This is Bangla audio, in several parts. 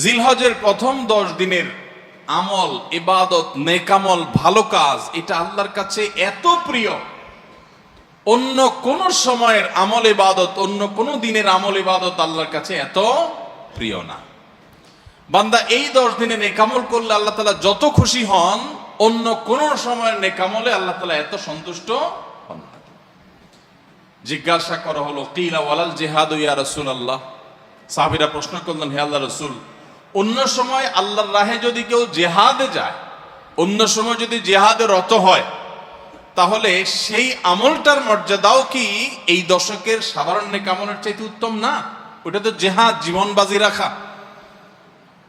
জিলহজের প্রথম 10 দিনের আমল, ইবাদত, নেকামল, ভালো কাজ, এটা আল্লাহর কাছে এত প্রিয়, অন্য কোন সময়ের আমল ইবাদত, অন্য কোন দিনের আমল ইবাদত আল্লাহর কাছে এত প্রিয় না। বান্দা এই 10 দিনে নেকামল করলে আল্লাহ তাআলা যত খুশি হন, অন্য কোন সময়ের নেকামলে আল্লাহ তাআলা এত সন্তুষ্ট হন না। জিজ্ঞাসা করা হলো, কিলা ওয়ালাল জিহাদ ইয়া রাসূলুল্লাহ। সাহাবীরা প্রশ্ন করলেন, হে আল্লাহর রাসূল, অন্য সময় আল্লাহর রাহে যদি কেউ জিহাদে যায়, অন্য সময় যদি জিহাদে রত হয়, তাহলে সেই আমলটার মর্যাদাও কি এই দশকের সাধারণ নেকামলের চাইতে উত্তম না? ওটা তো জিহাদ, জীবন বাজি রাখা।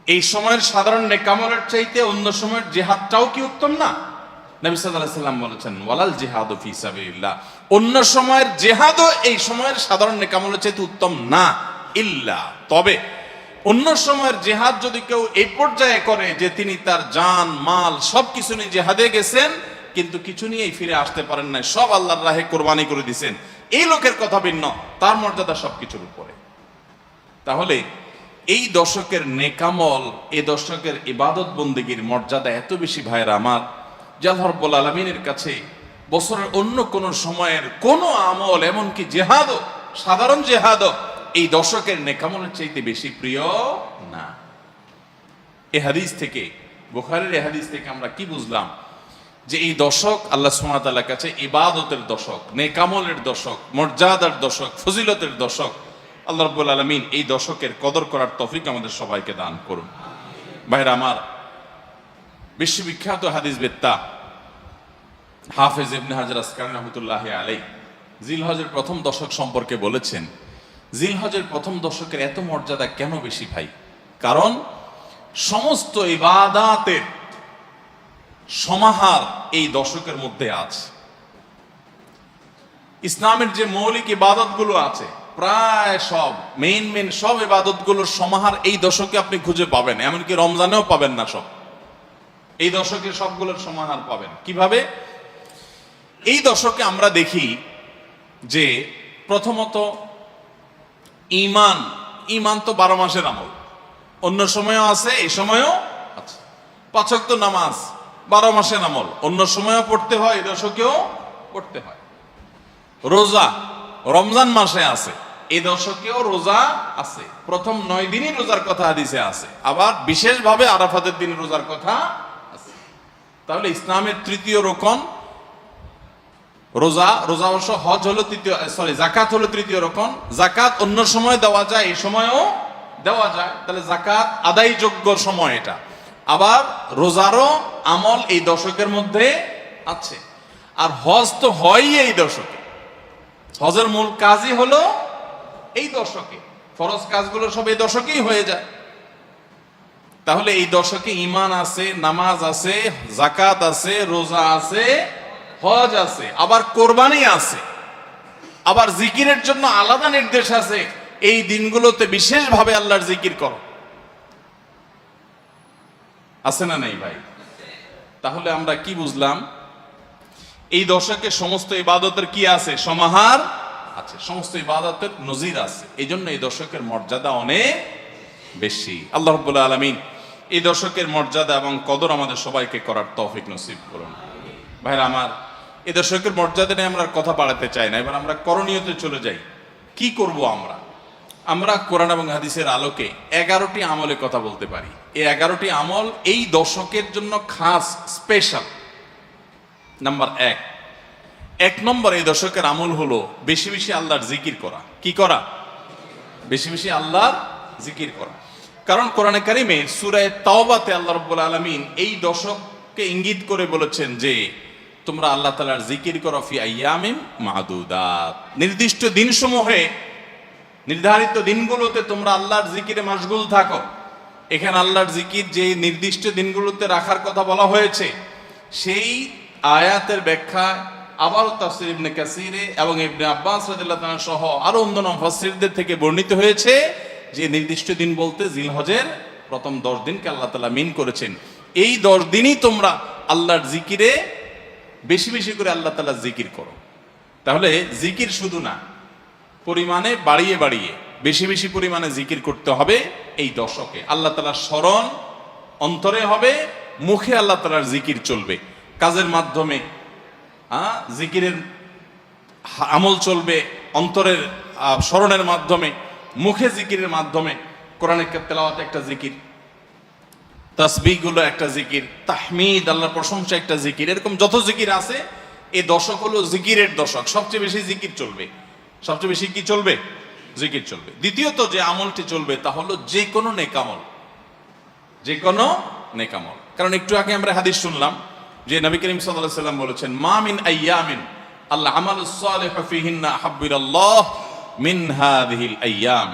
এই সময়ের সাধারণ নেকামলের চাইতে অন্য সময়ের জিহাদটাও কি উত্তম না? নবী সাল্লাল্লাহু আলাইহি ওয়াসাল্লাম বলেছেন, ওয়ালাল জিহাদু ফি সাবিলিল্লাহ, অন্য সময়ের জিহাদও এই সময়ের সাধারণ নেকামলের চাইতে উত্তম না। ইল্লা, তবে অন্য সময়ের জিহাদ যদি কেউ এই পর্যায়ে করে যে তিনি তার জান মাল সবকিছু নিয়ে জিহাদে গেছেন, কিন্তু কিছু নিয়েই ফিরে আসতে পারেন না, সব আল্লাহর রাহে কোরবানি করে দিয়েছেন, এই লোকের কথা ভিন্ন, তার মর্যাদা সবকিছুর উপরে। তাহলে এই দশকের নেকামল, এই দশকের ইবাদত বন্দেগীর মর্যাদা এত বেশি ভাইরা আমার, যে আল্লাহ রাব্বুল আলামিনের কাছে বছরের অন্য কোন সময়ের কোন আমল, এমনকি জিহাদও, সাধারণ জিহাদও এই দশকের নেকামলের চাইতে বেশি প্রিয় না। এই হাদিস থেকে, বুখারীর এই হাদিস থেকে আমরা কি বুঝলাম? যে এই দশক আল্লাহ সুবহানাহু ওয়া তাআলার কাছে ইবাদতের দশক, নেকামলের দশক, মর্যাদার দশক, ফজিলতের দশক। আল্লাহ রাব্বুল আলামিন এই দশকের কদর করার তৌফিক আমাদের সবাইকে দান করুন। ভাইরা আমার, বিশ্ববিখ্যাত হাদিস বেত্তা হাফেজ ইবনে হাজার আসকালানী রাহমাতুল্লাহি আলাইহি জিলহজের প্রথম দশক সম্পর্কে বলেছেন, জিলহজের প্রথম দশকের এত মর্যাদা কেন বেশি ভাই? কারণ সমস্ত ইবাদাতের সমাহার এই দশকের মধ্যে আছে। ইসলামের যে মৌলিক ইবাদতগুলো আছে, প্রায় সব মেইন সব ইবাদতগুলোর সমাহার এই দশকে আপনি খুঁজে পাবেন, এমনকি রমজানেও পাবেন না সব। এই দশকে সবগুলোর সমাহার পাবেন। কিভাবে? এই দশকে আমরা দেখি যে প্রথমত ঈমান তো 12 মাসের আমল, অন্য সময়ও আছে, এই সময়ও আছে। 5 ওয়াক্ত নামাজ 12 মাসের আমল, অন্য সময়ও পড়তে হয়, এই দশকেও পড়তে হয়। রোজা রমজান মাসে আছে, এই দশকেও রোজা আছে। প্রথম 9 দিনই রোজার কথা হাদিসে আছে, আবার বিশেষভাবে আরাফাতের দিন রোজার কথা আছে। তাহলে ইসলামের তৃতীয় রোকন রোজা। রোজা অবশ্য হজ হলো তৃতীয়, যাকাত হলো তৃতীয় রোকন। যাকাত অন্য সময় দেওয়া যায়, এই সময়ও দেওয়া যায়, তাহলে যাকাত আদায়যোগ্য সময় এটা। আবার রোজারও আমল এই দশকের মধ্যে আছে। আর হজ তো হয়ই এই দশকে, হজের মূল কাজই হলো এই দশকে, ফরজ কাজগুলো সব এই দশকেই হয়ে যায়। তাহলে এই দশকে ঈমান আছে, নামাজ আছে, যাকাত আছে, রোজা আছে, হজ আছে, আবার কোরবানি আছে, আবার জিকিরের জন্য আলাদা নির্দেশ আছে। এই দিনগুলোতে বিশেষভাবে আল্লাহর জিকির করো, আছে না নাই ভাই? তাহলে আমরা কি বুঝলাম? এই দশকে সমস্ত ইবাদতের কি আছে? সমাহার আছে, সমস্ত ইবাদতের নজির আছে। এই জন্য এই দশকের মর্যাদা অনেক বেশি। আল্লাহ রাব্বুল আলামিন এই দশকের মর্যাদা এবং কদর আমাদের সবাইকে করার তৌফিক নসিব করুন। ভাইরা আমার, এই দশকের মর্যাদা নিয়ে আমরা কথা বাড়াতে চাই না, এবার আমরা করণীয়তে চলে যাই। কি করব আমরা? আমরা কোরআন এবং হাদিসের আলোকে 11টি আমলে কথা বলতে পারি। এই 11টি আমল এই দশকের জন্য খাস, স্পেশাল। নাম্বার 1 নম্বর এই দশকের আমল হলো বেশি বেশি আল্লাহর জিকির করা। কি করা? বেশি বেশি আল্লাহর জিকির করা। কারণ কোরআনে কারিমে সূরা তাওবাতে আল্লাহ রাব্বুল আলামিন এই দশককে ইঙ্গিত করে বলেছেন যে তোমরা আল্লাহ তাআলার জিকির করো ফি আইয়ামিন মাদুদাত, নির্দিষ্ট দিনসমূহে, নির্ধারিত দিনগুলোতে তোমরা আল্লাহর জিকিরে মাশগুল থাকো। এখানে আল্লাহর জিকির যে নির্দিষ্ট দিনগুলোতে রাখার কথা বলা হয়েছে, সেই আয়াতের ব্যাখ্যা আবারও তাফসীর ইবনে কাসিরে এবং ইবনে আব্বাস রাদিয়াল্লাহু তাআলা সহ আরো অন্যান্য মুফাসসিরদের থেকে বর্ণিত হয়েছে যে নির্দিষ্ট দিন বলতে জিলহজের প্রথম 10 দিনকে আল্লাহ তাআলা মিন করেছেন। এই 10 দিনই তোমরা আল্লাহর জিকিরে বেশি বেশি করে আল্লাহ তাআলা জিকির করো। তাহলে জিকির শুধু না, পরিমাণে বাড়িয়ে বাড়িয়ে বেশি বেশি পরিমাণে জিকির করতে হবে এই দশকে। আল্লাহ তাআলার স্মরণ অন্তরে হবে, মুখে আল্লাহ তাআলার জিকির চলবে, কাজের মাধ্যমে জিকিরের আমল চলবে, অন্তরের স্মরণের মাধ্যমে, মুখে জিকিরের মাধ্যমে। কোরআনের তেলাওয়াত একটা জিকির, তাসবিহ গুলো একটা জিকির, তাহমিদ আল্লাহর প্রশংসা একটা জিকির, এরকম যত জিকির আছে এই দশক হলো জিকিরের দশক। সবচেয়ে বেশি জিকির চলবে, সবচেয়ে বেশি কি চলবে? জিকির চলবে। দ্বিতীয়ত যে আমলটি চলবে তা হলো যে কোনো নেকামল, যে কোনো নেকামল। কারণ একটু আগে আমরা হাদিস শুনলাম যে নবী করিম সাল্লাল্লাহু আলাইহি ওয়াসাল্লাম বলেছেন, মা মিন আইয়ামিন আল্লাহ আমালুস সালিহু ফিহিন্না আহাব্বু ইলাল্লাহ মিন হাযিহিল আইয়াম।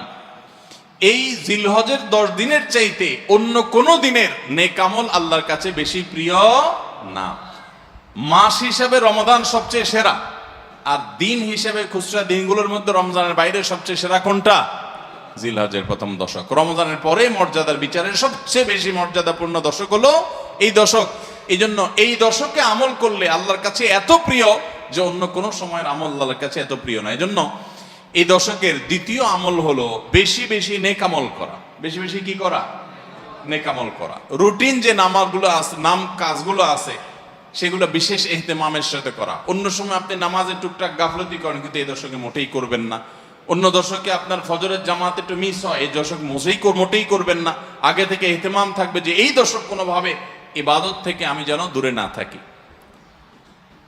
এই জিলহজের 10 দিনের চাইতে অন্য কোন দিনের নেকামল আল্লাহর কাছে বেশি প্রিয় না। মাস হিসেবে রমাদান সবচেয়ে সেরা, আর দিন হিসেবে খুচরা দিনগুলোর মধ্যে রমজানের বাইরে সবচেয়ে সেরা কোনটা? জিলহজের প্রথম দশক। রমজানের পরে মর্যাদার বিচারে সবচেয়ে বেশি মর্যাদাপূর্ণ দশক হলো এই দশক। এই জন্য এই দশকে আমল করলে আল্লাহর কাছে এত প্রিয় যে অন্য কোনো সময়ের আমল আল্লাহর কাছে এত প্রিয় না। এই জন্য এই দশকের দ্বিতীয় আমল হলো বেশি বেশি নেকামল করা। বেশি বেশি কি করা? নেকামল করা। রুটিন যে নামাজগুলো আছে, কাজগুলো আছে, সেগুলো বিশেষ ইহতেমামের সাথে করা। অন্য সময় আপনি নামাজে টুকটাক গাফলতি করেন, কিন্তু এই দশকে মোটেই করবেন না। অন্য দশকে আপনার ফজরের জামাত একটু মিস হয়, এই দশক মোটেই করবেন না। আগে থেকে ইহতেমাম থাকবে যে এই দশক কোনোভাবে ইবাদত থেকে আমি যেন দূরে না থাকি।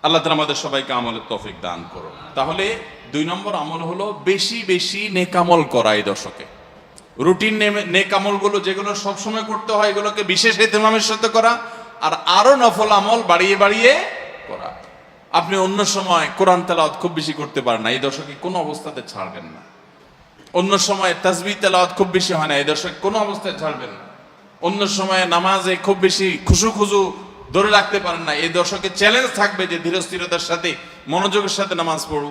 আল্লাহ তাআলা আমাদের সবাইকে আমলের তৌফিক দান করুন। তাহলে 2 নম্বর আমল হলো বেশি বেশি নেকামল করা এই দশকে। রুটিন নেকামলগুলো যেগুলো সবসময় করতে হয় এগুলোকে বিশেষ ইহতেমামের সাথে করা, আর আরো নফল আমল বাড়িয়ে বাড়িয়ে করা। আপনি অন্য সময় কোরআন তেলাওয়াত খুব বেশি করতে পারেন না, এই দশকে কোনো অবস্থাতে ছাড়বেন না। অন্য সময় তাসবিহ তেলাওয়াত খুব বেশি হয় না, এই দশকে কোনো অবস্থায় ছাড়বেন না। অন্য সময় নামাজে খুব বেশি খুশু ধরে রাখতে পারেন না, এই দশকে চ্যালেঞ্জ থাকবে যে ধীরস্থিরতার সাথে মনোযোগের সাথে নামাজ পড়ব।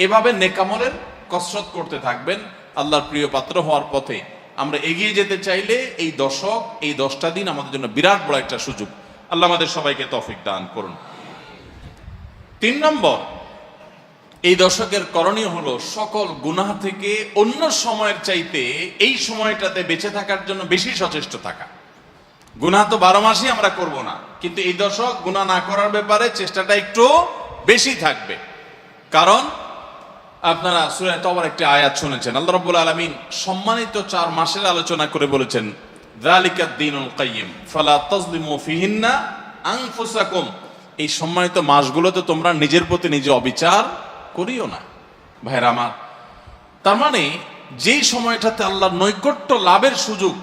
এভাবে নেকামলের কসরত করতে থাকবেন। আল্লাহর প্রিয় পাত্র হওয়ার পথে আমরা এগিয়ে যেতে চাইলে এই দশক, এই 10টা দিন আমাদের জন্য বিরাট বড় একটা সুযোগ। আল্লাহ আমাদের সবাইকে তৌফিক দান করুন। 3 নম্বর, এই দশকের করণীয় হলো সকল গুনাহ থেকে অন্য সময়ের চাইতে এই সময়টাতে বেঁচে থাকার জন্য বেশি সচেষ্ট থাকা। গুনাহ তো 12 মাসই আমরা করব না, কিন্তু এই দশক গুনাহ না করার ব্যাপারে চেষ্টাটা একটু বেশি থাকবে। কারণ আপনারা সূরা তাওবার একটি আয়াত শুনেছেন, আল্লাহ রাব্বুল আলামিন সম্মানিত 4 মাসের আলোচনা করে বলেছেন, যালিকাদ দীনুল কাইয়্যিম ফালা তাজলিমু ফিহিন্না আনফুসাকুম। এই সম্মানিত মাসগুলোতে তোমরা নিজের প্রতি নিজে অবিচার করিও না। ভাইরা আমার, তার মানে যেই সময়টাতে আল্লাহর নৈকট্য লাভের সুযোগ,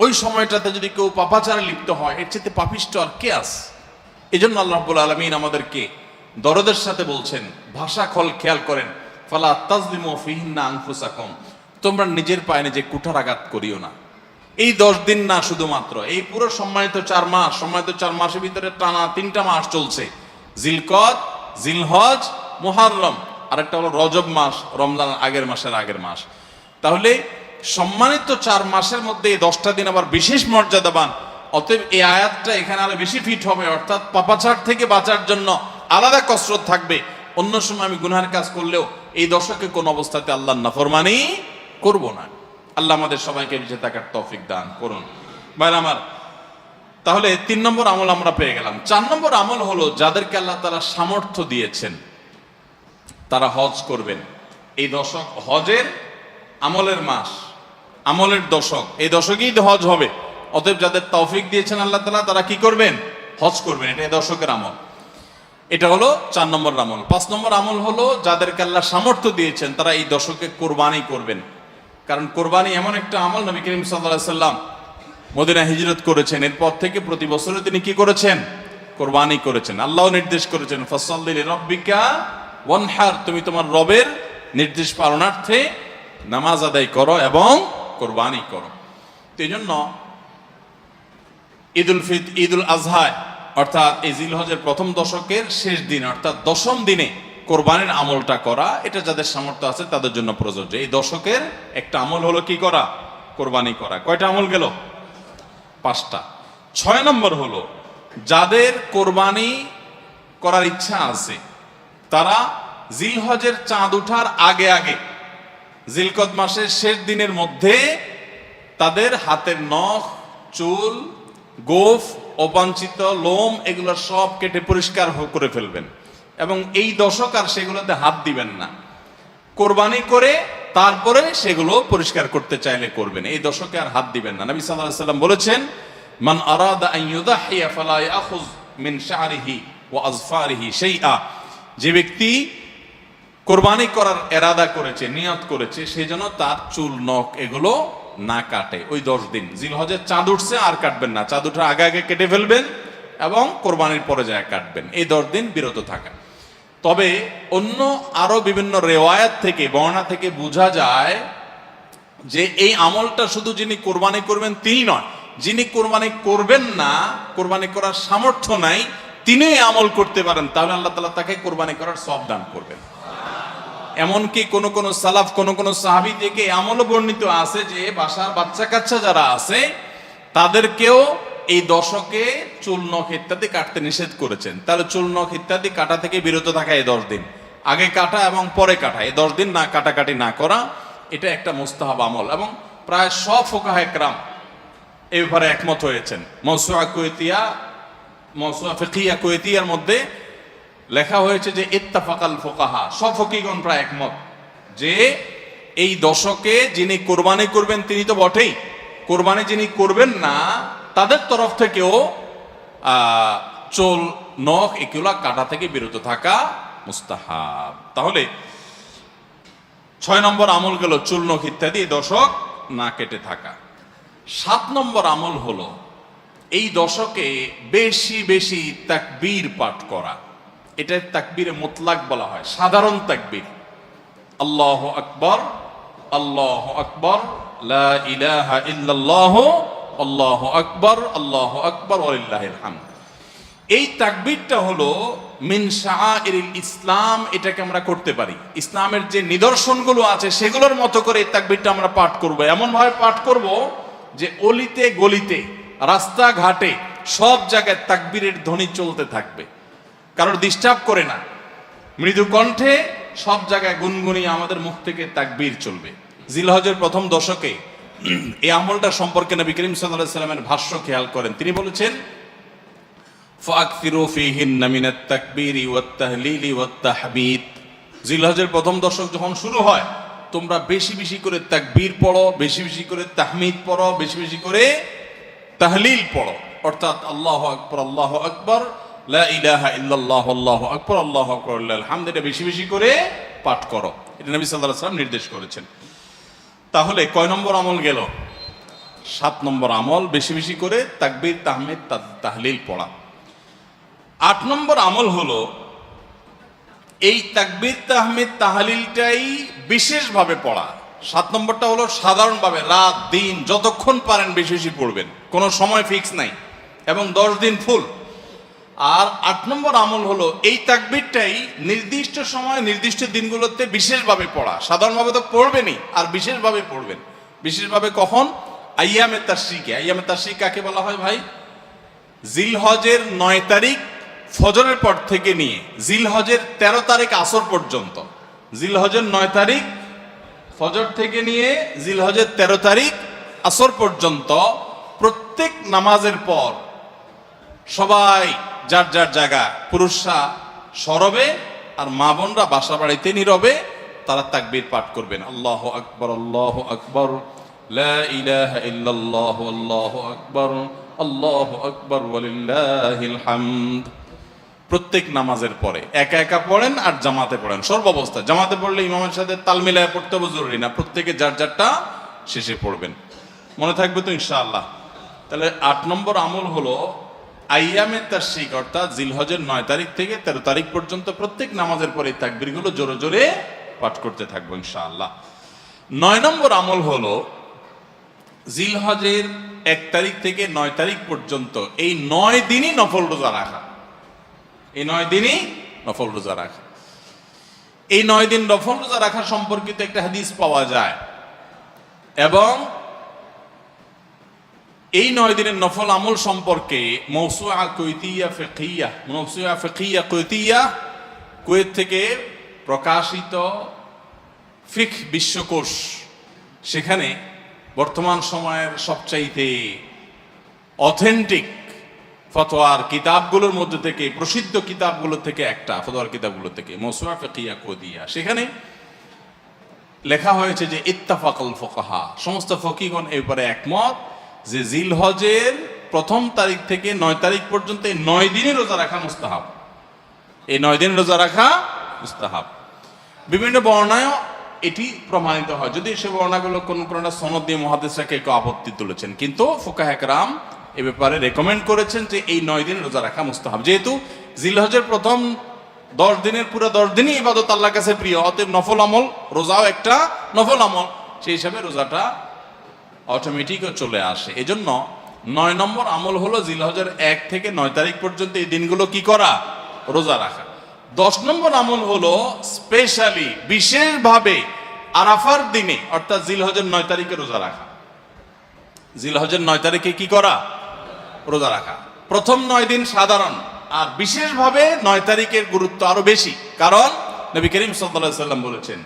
ওই সময়টাতে যদি কেউ পাপাচারে লিপ্ত হয়, এর চেয়ে পাপিষ্ঠ আর কে আছে? এই জন্য আল্লাহ রাব্বুল আলামিন আমাদেরকে দরদের সাথে বলছেন, ভাষা খেয়াল করেন, ফালা তাজলিমু ফিহিন্না আনফুসাকুম, তোমরা নিজের পায়ে নিজে কুঠারাঘাত করিও না। এই 10 দিন না, শুধুমাত্র এই পুরো সম্মানিত 4 মাস, সম্মানিত 4 মাসের ভিতরে টানা 3টা মাস চলছে, জিলকদ, জিলহজ, মুহররম, আর একটা হলো রজব মাস, রমজান আগের মাস। তাহলে সম্মানিত 4 মাসের মধ্যে এই 10টা দিন আবার বিশেষ মর্যাদাবান। অতএব এই আয়াতটা এখানে আরো বেশি ফিট হবে, অর্থাৎ পাপাচার থেকে বাঁচার জন্য আলাদা কসরত থাকবে। অন্য সময় আমি গুনাহের কাজ করলেও এই দশকে কোন অবস্থাতে আল্লাহর নাফরমানি করব না। আল্লাহ আমাদের সবাইকে বেঁচে থাকার তৌফিক দান করুন। ভাইরা আমার, তাহলে 3 নম্বর আমল আমরা পেয়ে গেলাম। 4 নম্বর আমল হলো যাদেরকে আল্লাহ তাআলা সামর্থ্য দিয়েছেন তারা হজ করবেন। এই দশক হজের আমলের মাস, আমলের দশক, এই দশকেই হজ হবে। অতএব যাদের তৌফিক দিয়েছেন আল্লাহ তাআলা, তারা কি করবেন? হজ করবেন। এটা এই দশকের আমল। এটা হলো 4 নম্বর আমল। 5 নম্বর আমল হলো যাদেরকে আল্লাহ সামর্থ্য দিয়েছেন তারা এই দশকে কোরবানি করবেন। কারণ কোরবানি এমন একটা আমল, নবী করিম সাল্লাল্লাহু আলাইহি সাল্লাম মদিনা হিজরত করেছেন, এরপর থেকে প্রতি বছরে তিনি কি করেছেন? কোরবানি করেছেন। আল্লাহ নির্দেশ করেছেন, ফাসাল্লি লিরাব্বিকা ওয়ানহার, তুমি তোমার রবের নির্দেশ পালনার্থে নামাজ আদায় করো এবং কোরবানি করো। তো এই জন্য ঈদুল আজহা অর্থাৎ এই জিলহজের প্রথম দশকের শেষ দিন অর্থাৎ 10ম দিনে কোরবানির আমলটা করা, এটা যাদের সামর্থ্য আছে তাদের জন্য প্রযোজ্য। এই দশকের একটা আমল হলো কি করা? কোরবানি করা। কয়টা আমল গেল? 5টা। 6 নম্বর হলো যাদের কোরবানি করার ইচ্ছা আছে তারা জিলহজের চাঁদ ওঠার আগে জিলকদ মাসের শেষ দিনের মধ্যে তাদের হাতের নখ, চুল, গোফ, অবাঞ্ছিত লোম এগুলো সব কেটে পরিষ্কার করে ফেলবেন এবং এই দশক আর সেগুলোতে হাত দিবেন না। কোরবানি করে তারপরে সেগুলো পরিষ্কার করতে চাইলে করবেন, এই দশকে আর হাত দিবেন না। নবী সাল্লাল্লাহু আলাইহি ওয়াসাল্লাম বলেছেন, মান আরাদা আন ইউদাহিয়া ফালা ইয়াখুয মিন শা'রিহি ওয়া আযফারিহি শাইআ, যে ব্যক্তি কোরবানি করার এরাদা করেছে, নিয়ত করেছে, সেই জন্য তার চুল, নখ এগুলো না কাটে ওই 10 দিন। জিলহজের চাঁদ উঠছে আর কাটবেন না, চাঁদ উঠার আগে আগে কেটে ফেলবেন এবং কোরবানির পরে যায় কাটবেন, এই 10 দিন বিরত থাকা। তবে অন্য আরো বিভিন্ন রেওয়ায়াত থেকে, বর্ণনা থেকে বোঝা যায় যে এই আমলটা শুধু যিনি কোরবানি করবেন তিনি নয়, যিনি কোরবানি করবেন না, কোরবানি করার সামর্থ্য নাই, তিনি এই আমল করতে পারেন, তাহলে আল্লাহ তাআলা তাকে কোরবানি করার সওয়াব দান করবেন। এমনকি কোন কোন সালাফ, কোন কোন সাহাবী থেকে আমলও বর্ণিত আছে যে বাসার বাচ্চা কাচ্চা যারা আছে তাদেরকেও এই দশকে চুল, নখ ইত্যাদি কাটতে নিষেধ করেছেন। তাহলে চুল, নখ ইত্যাদি কাটা থেকে বিরত থাকা এই 10 দিন, আগে কাটা এবং পরে কাটা, এই 10 দিন না কাটাকাটি না করা, এটা একটা মুস্তাহাব আমল এবং প্রায় সব ফুকাহায়ে কেরাম এই ব্যাপারে একমত হয়েছেন। মাওসুআ কুওয়াইতিয়া, মাওসুআ ফিকহিয়া কুওয়াইতিয়ার মধ্যে লেখা হয়েছে যে ইত্তাফাকাল ফুকাহা, সব ফকিহগণ প্রায় একমত যে এই দশকে যিনি কোরবানি করবেন তিনি তো বটেই, কোরবানি যিনি করবেন না তাদের তরফ থেকেও চুল, নখ এগুলা কাটা থেকে বিরত থাকা মুস্তাহাব। তাহলে 6 নম্বর আমল গেল চুল, নখ ইত্যাদি এই দশক না কেটে থাকা। 7 নম্বর আমল হলো এই দশকে বেশি বেশি তাকবীর পাঠ করা। এটা তাকবীরে মুতলাক বলা হয়, সাধারণ তাকবীর। আল্লাহু আকবার, আল্লাহু আকবার, লা ইলাহা ইল্লাল্লাহ, আল্লাহু আকবার, আল্লাহু আকবার ওয়ালিল্লাহিল হামদ। এই তাকবীরটা হলো মিন শাআইরিল ইসলাম, এটাকে আমরা করতে পারি। ইসলামের যে নিদর্শনগুলো আছে সেগুলোর মতো করে এই তাকবীরটা আমরা পাঠ করব, এমন ভাবে পাঠ করব যে অলিতে গলিতে, রাস্তাঘাটে সব জায়গায় তাকবীরের ধ্বনি চলতে থাকবে, কারোর ডিস্টার্ব করে না, মৃদু কণ্ঠে সব জায়গায় গুনগুনিয়ে আমাদের মুখ থেকে তাকবীর চলবে। জিলহজের প্রথম দশকে এই আমলটা সম্পর্কে নবী করিম সাল্লাল্লাহু আলাইহি ওয়াসাল্লামের ভাষ্য খেয়াল করেন। তিনি বলেছেন, ফাকসিরু ফীহিন্না মিনাত তাকবীরি ওয়াত তাহলিলি ওয়াত তাহমিদ। জিলহজের প্রথম দশক যখন শুরু হয় তোমরা বেশি বেশি করে তাকবীর পড়ো, বেশি বেশি করে তাহমিদ পড়ো, বেশি বেশি করে তাহলিল পড়ো, অর্থাৎ আল্লাহু আকবার, আল্লাহু আকবার, লা ইলাহা ইল্লাল্লাহ, আল্লাহু আকবার, আল্লাহু আকবার ওয়ালিল্লাহিল হামদ, এটা বেশি বেশি করে পাঠ করো। এটা নবী সাল্লাল্লাহু আলাইহি ওয়াসাল্লাম নির্দেশ করেছেন। তাহলে কয় নম্বর আমল গেল? 7 নম্বর আমল, বেশি বেশি করে তাকবীর, তাহমিদ, তাহলিল পড়া। 8 নম্বর আমল হলো এই তাকবীর, তাহমিদ, তাহলিলটাই বিশেষভাবে পড়া। 7 নম্বরটা হলো সাধারণভাবে রাত দিন যতক্ষণ পারেন বেশি বেশি পড়বেন, কোনো সময় ফিক্স নাই, এবং 10 দিন ফুল। আর 8 নম্বর আমল হলো এই তাকবীরটাই নির্দিষ্ট সময়, নির্দিষ্ট দিনগুলোতে বিশেষভাবে পড়া। সাধারণভাবে তো পড়বেনই, আর বিশেষভাবে পড়বেন। বিশেষভাবে কখন? আইয়ামে তাশরিকে। আইয়ামে তাশরিক কাকে বলা হয় ভাই? জিলহজের 9 তারিখ ফজরের পর থেকে নিয়ে জিলহজের 13 তারিখ আসর পর্যন্ত, জিলহজের 9 তারিখ ফজর থেকে নিয়ে জিলহজের 13 তারিখ আসর পর্যন্ত প্রত্যেক নামাজের পর সবাই যার যার জায়গা, পুরুষরা সরবে আর মা বোনরা বাসা বাড়িতে নীরবে তারা তাকবীর পাঠ করবেন। আল্লাহু আকবার, আল্লাহু আকবার, লা ইলাহা ইল্লাল্লাহ, আল্লাহু আকবার, আল্লাহু আকবার ওয়ালিল্লাহিল হামদ। প্রত্যেক নামাজের পরে একা একা পড়েন আর জামাতে পড়েন, সর্বাবস্থা। জামাতে পড়লে ইমামের সাথে তাল মিলায় পড়তে হবে জরুরি না, প্রত্যেকে যার যারটা শেষে পড়বেন। মনে থাকবে তো ইনশাআল্লাহ? তাহলে 8 নম্বর আমল হলো আইয়ামে তাশরিক, অর্থাৎ জিলহজের 9 তারিখ থেকে 13 তারিখ পর্যন্ত প্রত্যেক নামাজের পরে তাকবীরগুলো জোরে জোরে পাঠ করতে থাকবো ইনশাআল্লাহ। 9 নম্বর আমল হলো জিলহজের 1 তারিখ থেকে 9 তারিখ পর্যন্ত এই 9 দিনই নফল রোজা রাখা। এই 9 দিনই নফল রোজা রাখা। এই 9 দিন নফল রোজা রাখা সম্পর্কিত একটা হাদিস পাওয়া যায়, এবং এই 9 দিনের নফল আমল সম্পর্কে মাওসুআ কুওয়াইতিয়া ফিকহিয়া, মাওসুআ ফিকহিয়া কুওয়াইতিয়া, কুয়েত থেকে প্রকাশিত ফিকহ বিশ্বকোষ, সেখানে বর্তমান সময়ের সবচাইতে অথেন্টিক ফতোয়ার কিতাবগুলোর মধ্যে থেকে, প্রসিদ্ধ কিতাবগুলো থেকে একটা, ফতোয়ার কিতাবগুলো থেকে মওসুআ ফিকহিয়া কুদিয়া, সেখানে লেখা হয়েছে যে ইত্তাফাকাল ফুকাহা, সমস্ত ফকিহগণ এই ব্যাপারে একমত যে জিলহজের 1ম তারিখ থেকে 9 তারিখ পর্যন্ত এই 9 দিনে রোজা রাখা মুস্তাহাব। এই 9 দিন রোজা রাখা মুস্তাহাব। বিভিন্ন বর্ণায় এটি প্রমাণিত হয়, যদি সে বর্ণাগুলো কোন কোনটা সনদ দিয়ে মুহাদ্দিসরা কেউ আপত্তি তুলেছেন, কিন্তু ফুকাহা একরাম এ ব্যাপারে রেকমেন্ড করেছেন যে এই 9 দিন রোজা রাখা মুস্তাহাব। যেহেতু জিলহজের প্রথম 10 দিনের পুরো 10 দিনই ইবাদত আল্লাহর কাছে প্রিয়, অতএব নফল আমল, রোজাও একটা নফল আমল, সেই হিসাবে রোজাটা অটোমেটিক চলে আসে। এজন্য 9 নম্বর আমল হলো জিলহজের 1 থেকে 9 তারিখ পর্যন্ত এই দিনগুলো কি করা? রোজা রাখা। 10 নম্বর আমল হলো স্পেশালি, বিশেষভাবে আরাফার দিনে অর্থাৎ জিলহজের 9 তারিখে রোজা রাখা। জিলহজের 9 তারিখে কি করা? রোজা রাখা। প্রথম 9 দিন সাধারণ, আর বিশেষভাবে 9 তারিখের গুরুত্ব আরো বেশি, কারণ নবী করিম সাল্লাল্লাহু আলাইহি সাল্লাম বলেছেন,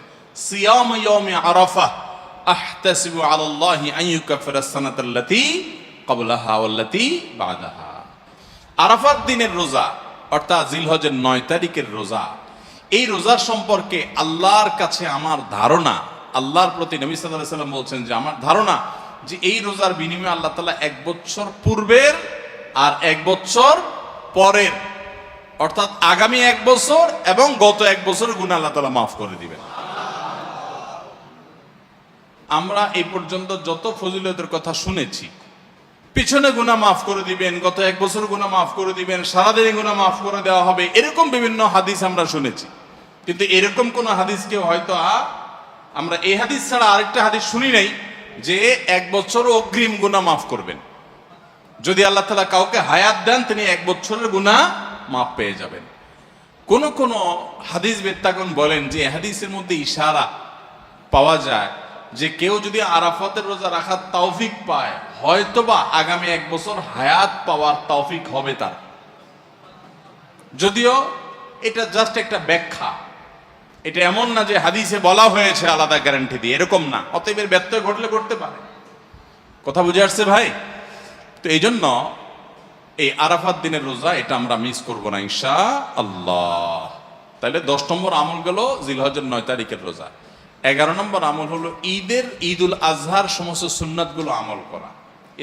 সিয়াম ইয়াউমি আরাফা আহতাসিবু আলাল্লাহি আন ইউকাফিরাস সানাতাল্লাতী ক্বাবলাহা ওয়াল্লাতী বা'দাহা। আরাফার দিনের রোজা অর্থাৎ জিলহজের 9 তারিখের রোজা, এই রোজার সম্পর্কে আল্লাহর কাছে আমার ধারণা, আল্লাহর প্রতি নবী সাল্লাল্লাহু আলাইহি সাল্লাম বলছেন যে আমার ধারণা যে এই রোজার বিনিময়ে আল্লাহ তাআলা 1 বছর পূর্বের আর 1 বছর পরের, অর্থাৎ আগামী 1 বছর এবং গত 1 বছরের গুনাহ আল্লাহ তাআলা মাফ করে দিবেন। আমরা এই পর্যন্ত যত ফজিলতের কথা শুনেছি, পিছনে গুনাহ মাফ করে দিবেন, গত 1 বছর গুনাহ মাফ করে দিবেন, সারাদিনে গুনাহ মাফ করে দেওয়া হবে, এরকম বিভিন্ন হাদিস আমরা শুনেছি। কিন্তু এরকম কোন হাদিসকে হয়তো আমরা এই হাদিস ছাড়া আরেকটা হাদিস শুনি নাই যে 1 বছর অগ্রিম গুনাহ মাফ করবেন। যদি আল্লাহ তাআলা কাউকে হায়াত দেন, তিনি 1 বছরের গুনাহ মাফ পেয়ে যাবেন। কোন কোন হাদিস বেত্তাগণ বলেন যে হাদিসের মধ্যে ইশারা পাওয়া যায় যে কেউ যদি আরাফাতের রোজা রাখার তৌফিক পায়, হয়তোবা আগামী 1 বছর হায়াত পাওয়ার তৌফিক হবে তার। যদিও এটা জাস্ট একটা ব্যাখ্যা, এটা এমন না যে হাদিসে বলা হয়েছে আলাদা গ্যারান্টি দিয়ে, এরকম না। অতএব এর ব্যত্যয় ঘটলে ঘটতে পারে। কথা বুঝে আসছে ভাই? তো এই জন্য এই আরাফাত দিনের রোজা এটা আমরা মিস করব না ইনশাআল্লাহ। তাহলে 10 নম্বর আমল গেল জিলহজের 9 তারিখের রোজা। 11 নম্বর আমল হলো ঈদুল আজহার সমস্ত সুন্নাতগুলো আমল করা।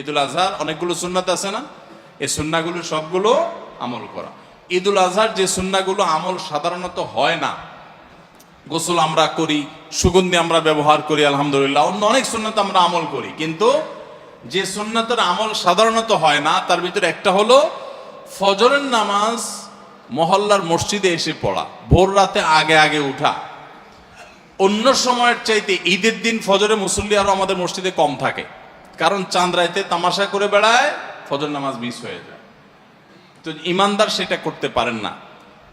ঈদুল আজহার অনেকগুলো সুন্নাত আছে না? এই সুন্নাগুলো সবগুলো আমল করা। ঈদুল আজহার যে সুন্নাগুলো আমল সাধারণত হয় না, গোসল আমরা করি, সুগন্ধি আমরা ব্যবহার করি, আলহামদুলিল্লাহ, অন্য অনেক সুন্নাত আমরা আমল করি, কিন্তু যে সুন্নাতের আমল সাধারণত হয় না তার ভিতরে একটা হলো ফজরের নামাজ মহল্লার মসজিদে এসে পড়া, ভোর রাতে আগে আগে উঠা। অন্য সময়ের চাইতে ঈদের দিন ফজরে মুসল্লি আরো আমাদের মসজিদে কম থাকে, কারণ চাঁদ রাইতে তামাশা করে বেড়ায়, ফজর নামাজ মিস হয়ে যায়। তো ইমানদার সেটা করতে পারেন না।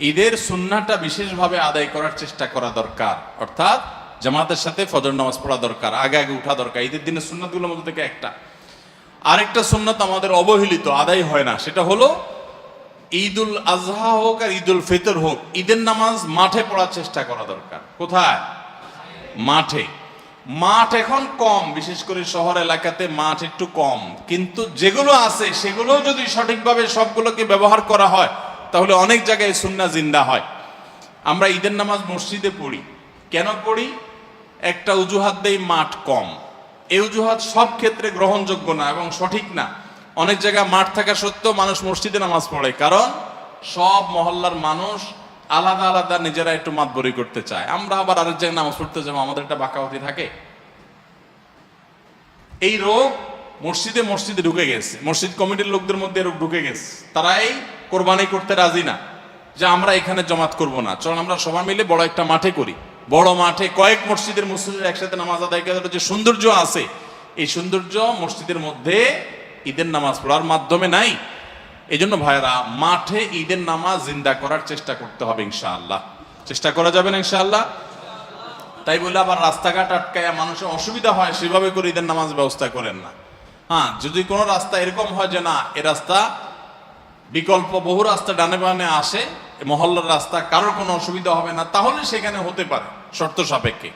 ঈদের সুন্নাহটা বিশেষভাবে আদায় করার চেষ্টা করা দরকার, অর্থাৎ জামাতের সাথে ফজর নামাজ পড়া দরকার, আগে আগে উঠা দরকার। ঈদের দিনের সুন্নাতগুলোর মধ্যে থেকে একটা। আরেকটা সুন্নাত আমাদের অবহেলিত, আদায় হয় না, সেটা হলো ঈদুল আজহা হোক আর ঈদুল ফিতর হোক, ঈদের নামাজ মাঠে পড়ার চেষ্টা করা দরকার। কোথায়? মাঠে। মাঠ এখন কম, বিশেষ করে শহর এলাকাতে মাঠ একটু কম, কিন্তু যেগুলো আছে সেগুলো যদি সঠিকভাবে সবগুলোকে ব্যবহার করা হয় তাহলে অনেক জায়গায় সুন্নাহ জিন্দা হয়। আমরা ঈদের নামাজ মসজিদে পড়ি, কেন পড়ি? একটা অজুহাত দেই, মাঠ কম। এই অজুহাত সব ক্ষেত্রে গ্রহণযোগ্য না এবং সঠিক না। অনেক জায়গায় মাঠ থাকা সত্ত্বেও মানুষ মসজিদে নামাজ পড়ে, কারণ সব মহল্লার মানুষ আলাদা আলাদা নিজেরা একটু মাতবরি করতে চায়। আমরা আবার আরেক জায়গায় নামাজ পড়তে যাবো, আমাদের একটা বাঁকাওয়াতি থাকে। এই রোগ মসজিদে মসজিদে ঢুকে গেছে, মসজিদ কমিটির লোকদের মধ্যে রোগ ঢুকে গেছে। তারাই কোরবানি করতে রাজি না যে আমরা এখানে জমাত করব না, চল আমরা সবাই মিলে বড় একটা মাঠে করি। বড় মাঠে কয়েক মসজিদের মুসল্লিরা একসাথে নামাজ আদায় করার যে সৌন্দর্য আছে, এই সৌন্দর্য মসজিদের মধ্যে ঈদের নামাজ পড়ার মাধ্যমে নাই। এই জন্য ভাইরা, মাঠে ঈদের নামাজ জিন্দা করার চেষ্টা করতে হবে ইনশাআল্লাহ। চেষ্টা করা যাবে না ইনশাআল্লাহ? তাই বলে আবার রাস্তাঘাট আটকায় মানুষের অসুবিধা হয় সেভাবে করে ঈদের নামাজ ব্যবস্থা করেন না। হ্যাঁ, যদি কোনো রাস্তা এরকম হয় যে না, এ রাস্তা বিকল্প বহু রাস্তা ডানে বামে আসে, মহল্লার রাস্তা, কারোর কোনো অসুবিধা হবে না, তাহলে সেখানে হতে পারে শর্ত সাপেক্ষে।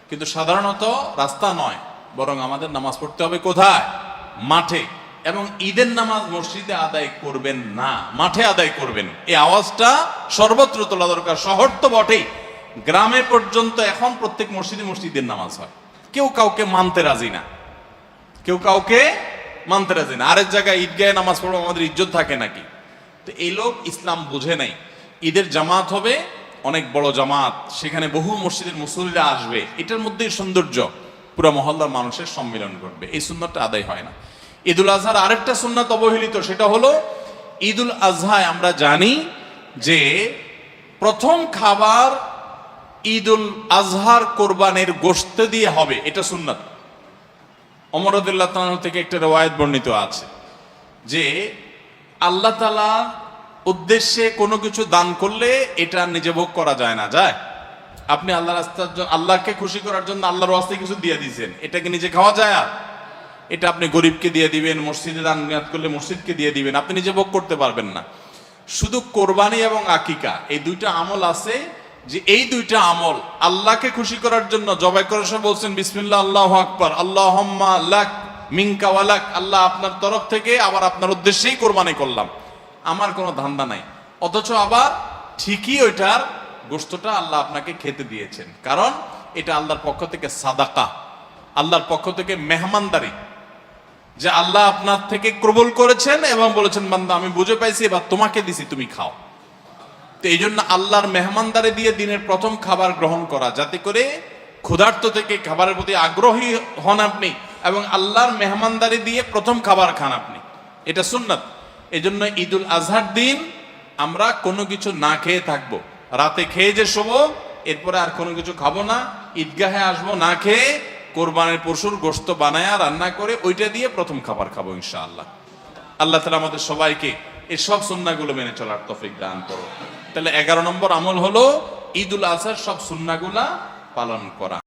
কিন্তু সাধারণত রাস্তা নয়, বরং আমাদের নামাজ পড়তে হবে কোথায়? মাঠে। এবং ঈদের নামাজ মসজিদে আদায় করবেন না, মাঠে আদায় করবেন। এই আওয়াজটা সর্বত্র তোলা দরকার। শহর তো বটেই, গ্রামে পর্যন্ত এখন প্রত্যেক মসজিদে মসজিদের নামাজ হয়। কেউ কাউকে মানতে রাজি না, কেউ কাউকে মানতে রাজি না। আরেক জায়গায় ঈদগাহে নামাজ পড়বো, আমাদের ইজ্জত থাকে নাকি? তো এই লোক ইসলাম বুঝে নাই। ঈদের জামাত হবে, অনেক বড় জামাত, সেখানে বহু মসজিদের মুসল্লিরা আসবে, এটার মধ্যেই সৌন্দর্য, পুরো মহল্লার মানুষের সম্মিলন ঘটবে। এই সুন্নতটা আদায় হয় না। ঈদুল আজহার আরেকটা সুন্নাত অবহেলিত, সেটা হলো ঈদুল আজহায় আমরা জানি যে প্রথম খাবার ঈদুল আজহার কোরবানির গোশত দিয়ে হবে, এটা সুন্নাত। ওমর রাদিয়াল্লাহু তাআলা থেকে একটা রওয়ায়াত বর্ণিত আছে যে আল্লাহ তাআলা উদ্দেশ্যে কোনো কিছু দান করলে এটা নিজে ভোগ করা যায় না। যায়? আপনি আল্লাহর রাস্তার জন্য, আল্লাহকে খুশি করার জন্য আল্লাহর ওয়াস্তে কিছু দিয়ে দিয়েছেন, এটাকে নিজে খাওয়া যায়? আর এটা আপনি গরিবকে দিয়ে দিবেন, মসজিদে দান নিয়াত করলে মসজিদকে দিয়ে দিবেন, আপনি নিজে ভোগ করতে পারবেন না। শুধু কোরবানি এবং আকিকা, এই দুইটা আমল আছে যে এই দুইটা আমল আল্লাহকে খুশি করার জন্য জবাই করার সময় বলছেন বিসমিল্লাহ আল্লাহু আকবার, আল্লাহুম্মা লাক মিনকা ওয়া লাক, আল্লাহ আপনার তরফ থেকে আবার আপনার উদ্দেশ্যেই কোরবানি করলাম, আমার কোনো ধান্দা নাই। অথচ আবার ঠিকই ওইটার গোশতটা আল্লাহ আপনাকে খেতে দিয়েছেন, কারণ এটা আল্লাহর পক্ষ থেকে সাদাকা, আল্লাহর পক্ষ থেকে মেহমানদারি, যে আল্লাহ আপনার থেকে কবুল করেছেন এবং বলেছেন বান্দা আমি বুঝে পাইছি, এবার তোমাকে দিছি, তুমি খাও। তো এই জন্য আল্লাহর মেহমানদারি দিয়ে দিনের প্রথম খাবার গ্রহণ করা, যাতে করে ক্ষুধার্ত থেকে খাবারের প্রতি আগ্রহী হন আপনি, এবং আল্লাহর মেহমানদারি দিয়ে প্রথম খাবার খান আপনি, এটা সুন্নাত। এই জন্য ঈদুল আজহার দিন আমরা কোনো কিছু না খেয়ে থাকবো, রাতে খেয়ে যে শোবো, এরপরে আর কোনো কিছু খাবো না, ঈদগাহে আসবো না খেয়ে, কোরবানির পশুর গোশত বানায়া রান্না করে ওইটা দিয়ে প্রথম খাবার খাবো ইনশাআল্লাহ। আল্লাহ তাআলা আমাদের সবাইকে এই সব সুন্নাহগুলো মেনে চলার তৌফিক দান করো। তাহলে 11 নম্বর আমল হলো ঈদুল আজহার সব সুন্নাহগুলা পালন করা।